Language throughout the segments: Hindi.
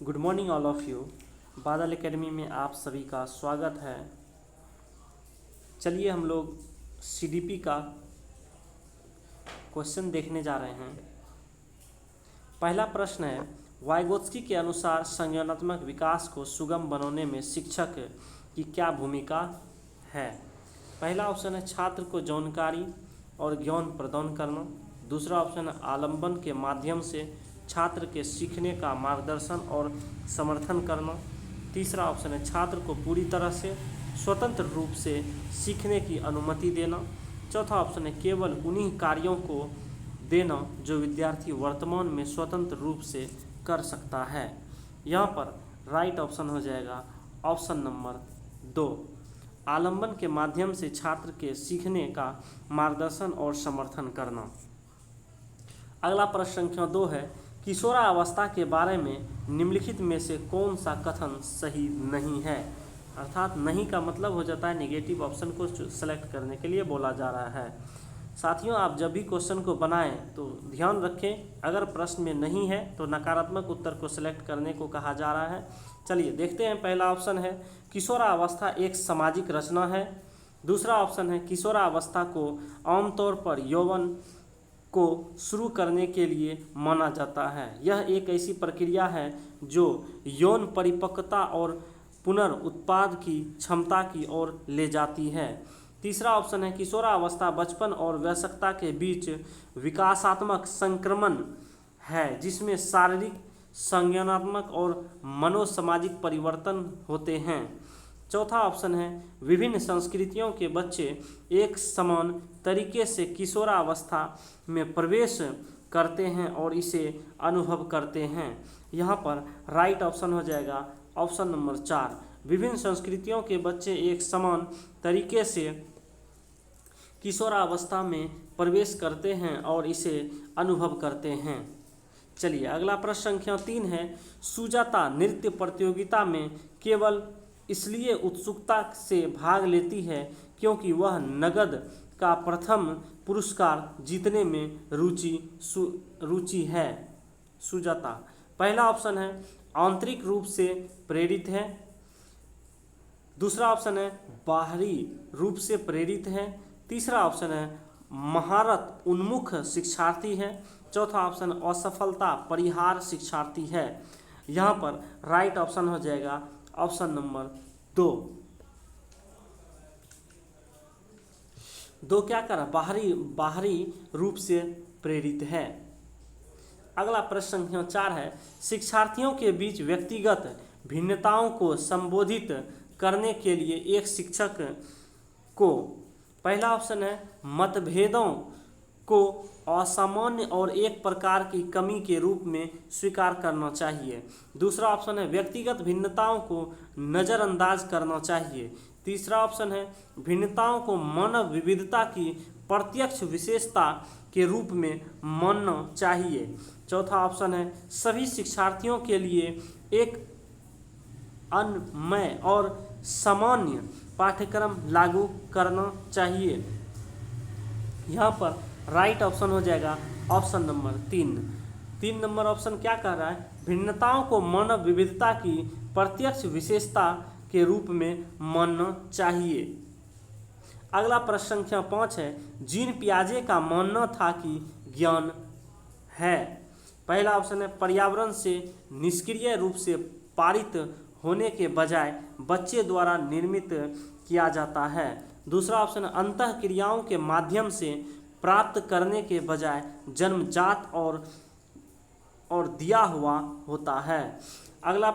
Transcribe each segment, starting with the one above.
Good morning all of you. बादल एकेडमी में आप सभी का स्वागत है। चलिए हम लोग सीडीपी का क्वेश्चन देखने जा रहे हैं। पहला प्रश्न है, वाइगोत्स्की के अनुसार संज्ञानात्मक विकास को सुगम बनाने में शिक्षक की क्या भूमिका है। पहला ऑप्शन है छात्र को जानकारी और ज्ञान प्रदान करना। दूसरा ऑप्शन है आलंबन के माध्यम से छात्र के सीखने का मार्गदर्शन और समर्थन करना। तीसरा ऑप्शन है छात्र को पूरी तरह से स्वतंत्र रूप से सीखने की अनुमति देना। चौथा ऑप्शन है केवल उन्हीं कार्यों को देना जो विद्यार्थी वर्तमान में स्वतंत्र रूप से कर सकता है। यहाँ पर राइट ऑप्शन हो जाएगा ऑप्शन नंबर 2, आलंबन के माध्यम से छात्र के सीखने का मार्गदर्शन और समर्थन करना। अगला प्रश्न संख्या 2 है, किशोरावस्था के बारे में निम्नलिखित में से कौन सा कथन सही नहीं है। अर्थात नहीं का मतलब हो जाता है नेगेटिव ऑप्शन को सेलेक्ट करने के लिए बोला जा रहा है। साथियों, आप जब भी क्वेश्चन को बनाएं तो ध्यान रखें, अगर प्रश्न में नहीं है तो नकारात्मक उत्तर को सेलेक्ट करने को कहा जा रहा है। चलिए देखते हैं। पहला ऑप्शन है किशोरावस्था एक सामाजिक रचना है। दूसरा ऑप्शन है किशोरावस्था को आमतौर पर यौवन को शुरू करने के लिए माना जाता है। यह एक ऐसी प्रक्रिया है जो यौन परिपक्वता और पुनरुत्पाद की क्षमता की ओर ले जाती है। तीसरा ऑप्शन है किशोरावस्था बचपन और वयस्कता के बीच विकासात्मक संक्रमण है जिसमें शारीरिक, संज्ञानात्मक और मनोसामाजिक परिवर्तन होते हैं। चौथा ऑप्शन है विभिन्न संस्कृतियों के बच्चे एक समान तरीके से किशोरावस्था में प्रवेश करते हैं और इसे अनुभव करते हैं। यहाँ पर राइट ऑप्शन हो जाएगा ऑप्शन नंबर 4, विभिन्न संस्कृतियों के बच्चे एक समान तरीके से किशोरावस्था में प्रवेश करते हैं और इसे अनुभव करते हैं। चलिए अगला प्रश्न संख्या 3 है, सुजाता नृत्य प्रतियोगिता में केवल इसलिए उत्सुकता से भाग लेती है क्योंकि वह नगद का प्रथम पुरस्कार जीतने में रुचि है। सुजाता, पहला ऑप्शन है आंतरिक रूप से प्रेरित है। दूसरा ऑप्शन है बाहरी रूप से प्रेरित है। तीसरा ऑप्शन है महारत उन्मुख शिक्षार्थी है। चौथा ऑप्शन असफलता परिहार शिक्षार्थी है। यहाँ पर राइट ऑप्शन हो जाएगा ऑप्शन नंबर 2 क्या करा, बाहरी रूप से प्रेरित है। अगला प्रश्न संख्या 4 है, शिक्षार्थियों के बीच व्यक्तिगत भिन्नताओं को संबोधित करने के लिए एक शिक्षक को पहला ऑप्शन है मतभेदों को असामान्य और एक प्रकार की कमी के रूप में स्वीकार करना चाहिए। दूसरा ऑप्शन है व्यक्तिगत भिन्नताओं को नज़रअंदाज करना चाहिए। तीसरा ऑप्शन है भिन्नताओं को मानव विविधता की प्रत्यक्ष विशेषता के रूप में मानना चाहिए। चौथा ऑप्शन है सभी शिक्षार्थियों के लिए एक अन्वय और सामान्य पाठ्यक्रम लागू करना चाहिए। यहाँ पर राइट ऑप्शन हो जाएगा ऑप्शन नंबर 3 नंबर ऑप्शन क्या कह रहा है, भिन्नताओं को मानव विविधता की प्रत्यक्ष विशेषता के रूप में मानना चाहिए। अगला प्रश्न संख्या 5 है, जीन पियाजे का मानना था कि ज्ञान है। पहला ऑप्शन है पर्यावरण से निष्क्रिय रूप से पारित होने के बजाय बच्चे द्वारा निर्मित किया जाता है। दूसरा ऑप्शन है अंतः क्रियाओं के माध्यम से प्राप्त करने के बजाय जन्मजात और दिया हुआ होता है। अगला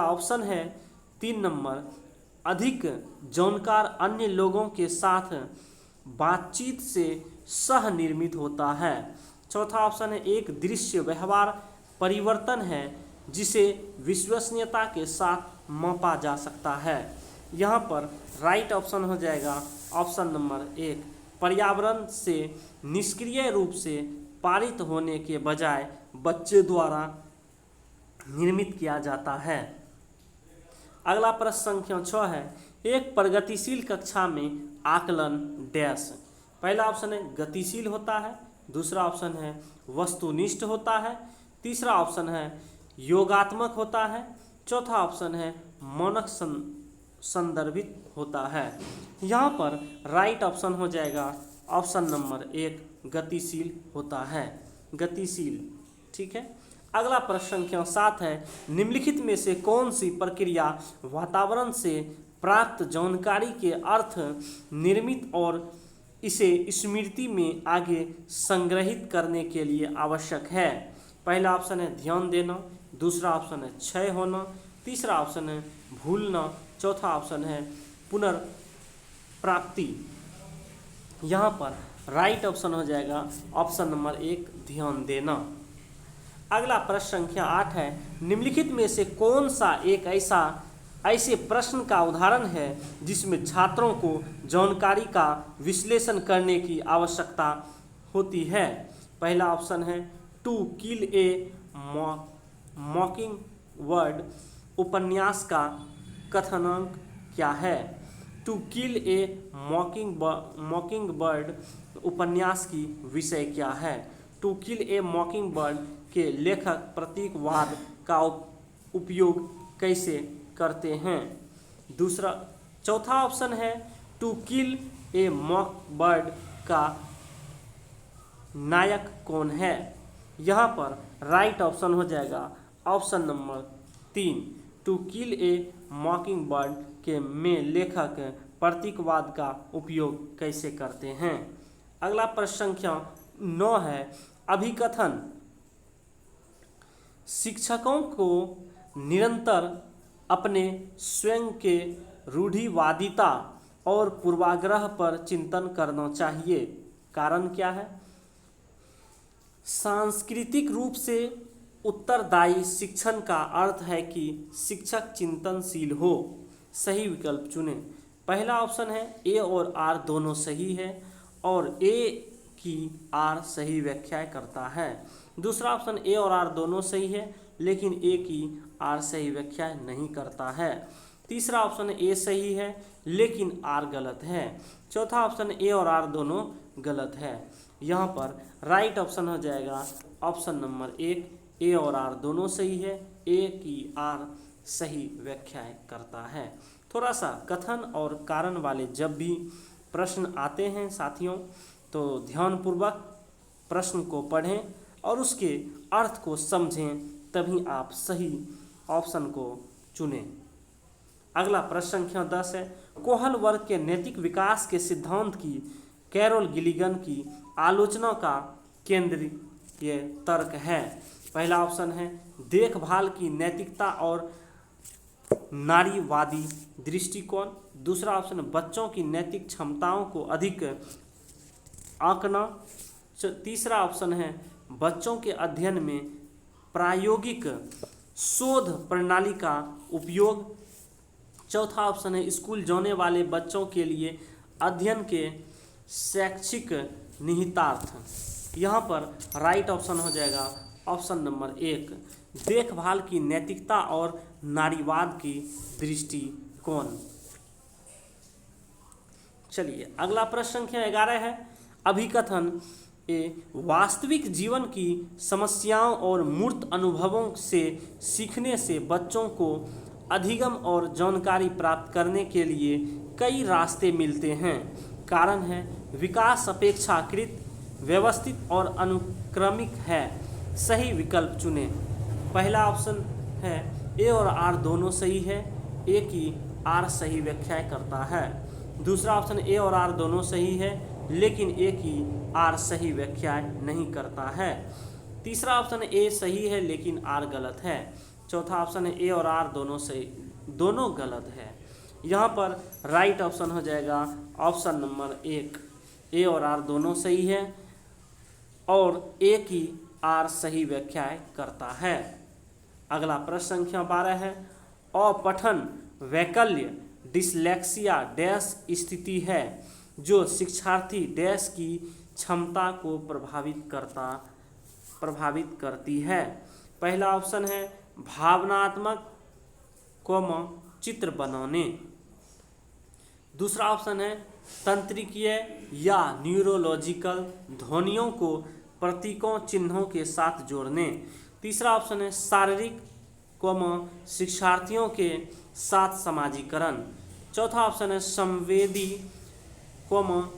ऑप्शन है 3 नंबर, अधिक जानकार अन्य लोगों के साथ बातचीत से सह निर्मित होता है। चौथा ऑप्शन है एक दृश्य व्यवहार परिवर्तन है जिसे विश्वसनीयता के साथ मापा जा सकता है। यहाँ पर राइट ऑप्शन हो जाएगा ऑप्शन नंबर 1, पर्यावरण से निष्क्रिय रूप से पारित होने के बजाय बच्चे द्वारा निर्मित किया जाता है। अगला प्रश्न संख्या 6 है, एक प्रगतिशील कक्षा में आकलन डैश। पहला ऑप्शन है गतिशील होता है। दूसरा ऑप्शन है वस्तुनिष्ठ होता है। तीसरा ऑप्शन है योगात्मक होता है। चौथा ऑप्शन है मानक संदर्भित होता है। यहाँ पर राइट ऑप्शन हो जाएगा ऑप्शन नंबर 1 गतिशील होता है, गतिशील। ठीक है। अगला प्रश्न संख्या 7 है, निम्नलिखित में से कौन सी प्रक्रिया वातावरण से प्राप्त जानकारी के अर्थ निर्मित और इसे स्मृति में आगे संग्रहित करने के लिए आवश्यक है? पहला ऑप्शन है ध्यान देना, दूसरा ऑप्शन है क्षय होना, तीसरा ऑप्शन है भूलना, चौथा ऑप्शन है पुनर्प्राप्ति। यहाँ पर राइट ऑप्शन हो जाएगा ऑप्शन नंबर 1 ध्यान देना। अगला प्रश्न संख्या 8 है, निम्नलिखित में से कौन सा एक ऐसे प्रश्न का उदाहरण है जिसमें छात्रों को जानकारी का विश्लेषण करने की आवश्यकता होती है? पहला ऑप्शन है टू किल ए मॉकिंग वर्ड उपन्यास का कथनांक क्या है? टू किल ए मॉकिंग बर्ड उपन्यास की विषय क्या है? To kill a mockingbird के लेखक प्रतीकवाद का उपयोग कैसे करते हैं? चौथा ऑप्शन है to kill a mock bird का नायक कौन है? यहाँ पर राइट ऑप्शन हो जाएगा option number 3 to kill a mockingbird के में लेखक प्रतीकवाद का उपयोग कैसे करते हैं? अगला प्रश्न संख्या 9 है, अभिकथन शिक्षकों को निरंतर अपने स्वयं के रूढ़िवादिता और पूर्वाग्रह पर चिंतन करना चाहिए। कारण क्या है? सांस्कृतिक रूप से उत्तरदायी शिक्षण का अर्थ है कि शिक्षक चिंतनशील हो। सही विकल्प चुनें। पहला ऑप्शन है ए और आर दोनों सही है और ए की आर सही व्याख्या करता है। दूसरा ऑप्शन ए और आर दोनों सही है लेकिन ए की आर सही व्याख्या नहीं करता है। तीसरा ऑप्शन ए सही है लेकिन आर गलत है। चौथा ऑप्शन ए और आर दोनों गलत है। यहाँ पर राइट ऑप्शन हो जाएगा ऑप्शन नंबर 1 ए और आर दोनों सही है, ए की आर सही व्याख्या करता है। थोड़ा सा कथन और कारण वाले जब भी प्रश्न आते हैं साथियों तो ध्यानपूर्वक प्रश्न को पढ़ें और उसके अर्थ को समझें, तभी आप सही ऑप्शन को चुनें। अगला प्रश्न संख्या 10 है, कोहल वर्ग के नैतिक विकास के सिद्धांत की कैरोल गिलिगन की आलोचना का केंद्रीय तर्क है। पहला ऑप्शन है देखभाल की नैतिकता और नारीवादी दृष्टिकोण। दूसरा ऑप्शन है बच्चों की नैतिक क्षमताओं को अधिक आंकना। तीसरा ऑप्शन है बच्चों के अध्ययन में प्रायोगिक शोध प्रणाली का उपयोग। चौथा ऑप्शन है स्कूल जाने वाले बच्चों के लिए अध्ययन के शैक्षिक निहितार्थ। यहाँ पर राइट ऑप्शन हो जाएगा ऑप्शन नंबर 1 देखभाल की नैतिकता और नारीवाद की दृष्टिकोण। चलिए अगला प्रश्न संख्या 11 है, अभिकथन वास्तविक जीवन की समस्याओं और मूर्त अनुभवों से सीखने से बच्चों को अधिगम और जानकारी प्राप्त करने के लिए कई रास्ते मिलते हैं। कारण है विकास अपेक्षाकृत व्यवस्थित और अनुक्रमिक है। सही विकल्प चुनें। पहला ऑप्शन है ए और आर दोनों सही है, ए की आर सही व्याख्या करता है। दूसरा ऑप्शन ए और आर दोनों सही है लेकिन ए की आर सही व्याख्या नहीं करता है। तीसरा ऑप्शन ए सही है लेकिन आर गलत है। चौथा ऑप्शन है ए और आर दोनों सही, दोनों गलत है। यहाँ पर राइट ऑप्शन हो जाएगा ऑप्शन नंबर 1 ए और आर दोनों सही है और ए की आर सही व्याख्या करता है। अगला प्रश्न संख्या 12 है, अपठन वैकल्य डिसलेक्सिया डैश स्थिति है जो शिक्षार्थी डैश की क्षमता को प्रभावित करती है। पहला ऑप्शन है भावनात्मक चित्र बनाने। दूसरा ऑप्शन है तंत्रिकीय या न्यूरोलॉजिकल ध्वनियों को प्रतीकों चिन्हों के साथ जोड़ने। तीसरा ऑप्शन है शारीरिक शिक्षार्थियों के साथ समाजीकरण। चौथा ऑप्शन है संवेदी,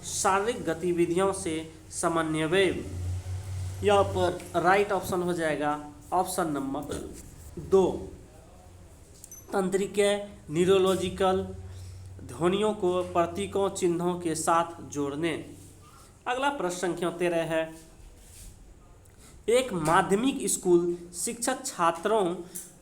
शारीरिक गतिविधियों से समन्वय। यहाँ पर राइट ऑप्शन हो जाएगा ऑप्शन नंबर 2, तंत्रिका न्यूरोलॉजिकल, ध्वनियों को प्रतीकों चिन्हों के साथ जोड़ने। अगला प्रश्न संख्या 13 है, एक माध्यमिक स्कूल शिक्षक छात्रों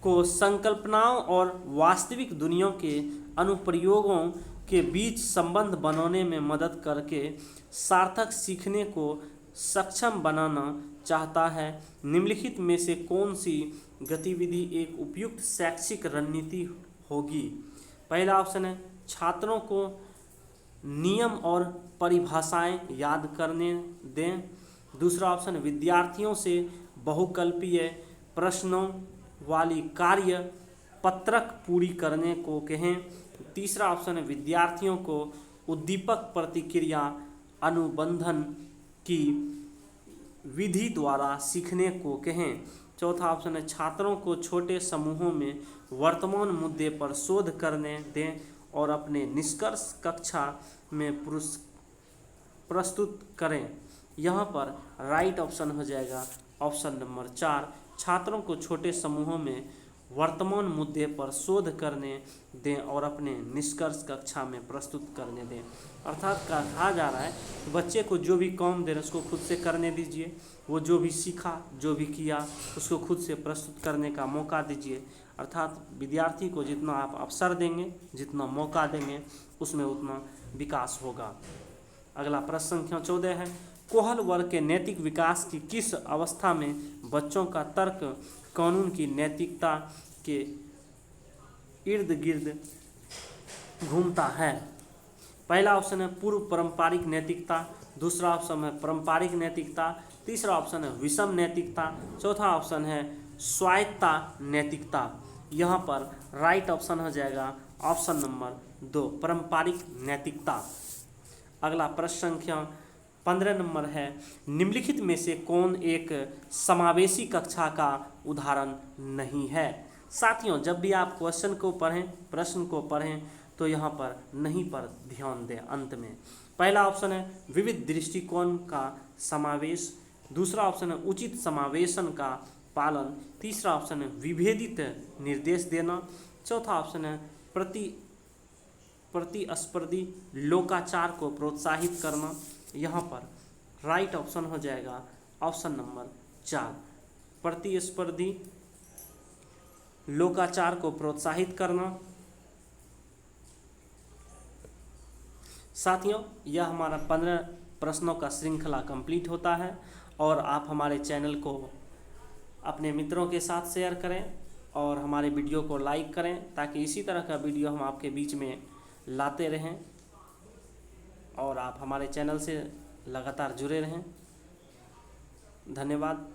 को संकल्पनाओं और वास्तविक दुनिया के अनुप्रयोगों के बीच संबंध बनाने में मदद करके सार्थक सीखने को सक्षम बनाना चाहता है। निम्नलिखित में से कौन सी गतिविधि एक उपयुक्त शैक्षिक रणनीति होगी? पहला ऑप्शन है छात्रों को नियम और परिभाषाएं याद करने दें। दूसरा ऑप्शन विद्यार्थियों से बहुकल्पीय प्रश्नों वाली कार्य पत्रक पूरी करने को कहें। तीसरा ऑप्शन है विद्यार्थियों को उद्दीपक प्रतिक्रिया अनुबंधन की विधि द्वारा सीखने को कहें। चौथा ऑप्शन है छात्रों को छोटे समूहों में वर्तमान मुद्दे पर शोध करने दें और अपने निष्कर्ष कक्षा में प्रस्तुत करें। यहाँ पर राइट ऑप्शन हो जाएगा ऑप्शन नंबर 4, छात्रों को छोटे समूहों में वर्तमान मुद्दे पर शोध करने दें और अपने निष्कर्ष कक्षा में प्रस्तुत करने दें। अर्थात कहा जा रहा है बच्चे को जो भी काम दे रहे उसको खुद से करने दीजिए, वो जो भी सीखा जो भी किया उसको खुद से प्रस्तुत करने का मौका दीजिए। अर्थात विद्यार्थी को जितना आप अवसर देंगे, जितना मौका देंगे, उसमें उतना विकास होगा। अगला प्रश्न संख्या 14 है, कोहल वर्ग के नैतिक विकास की किस अवस्था में बच्चों का तर्क कानून की नैतिकता के इर्द गिर्द घूमता है? पहला ऑप्शन है पूर्व पारंपरिक नैतिकता, दूसरा ऑप्शन है पारंपरिक नैतिकता, तीसरा ऑप्शन है विषम नैतिकता, चौथा ऑप्शन है स्वायत्ता नैतिकता। यहाँ पर राइट ऑप्शन हो जाएगा ऑप्शन नंबर 2, पारंपरिक नैतिकता। अगला प्रश्न संख्या 15 नंबर है, निम्नलिखित में से कौन एक समावेशी कक्षा का उदाहरण नहीं है? साथियों, जब भी आप क्वेश्चन को पढ़ें, प्रश्न को पढ़ें, तो यहाँ पर नहीं पर ध्यान दें अंत में। पहला ऑप्शन है विविध दृष्टिकोण का समावेश, दूसरा ऑप्शन है उचित समावेशन का पालन, तीसरा ऑप्शन है विभेदित निर्देश देना, चौथा ऑप्शन है प्रतिस्पर्धी लोकाचार को प्रोत्साहित करना। यहाँ पर राइट ऑप्शन हो जाएगा ऑप्शन नंबर 4, प्रतिस्पर्धी लोकाचार को प्रोत्साहित करना। साथियों, यह हमारा 15 प्रश्नों का श्रृंखला कंप्लीट होता है और आप हमारे चैनल को अपने मित्रों के साथ शेयर करें और हमारे वीडियो को लाइक करें ताकि इसी तरह का वीडियो हम आपके बीच में लाते रहें और आप हमारे चैनल से लगातार जुड़े रहें। धन्यवाद।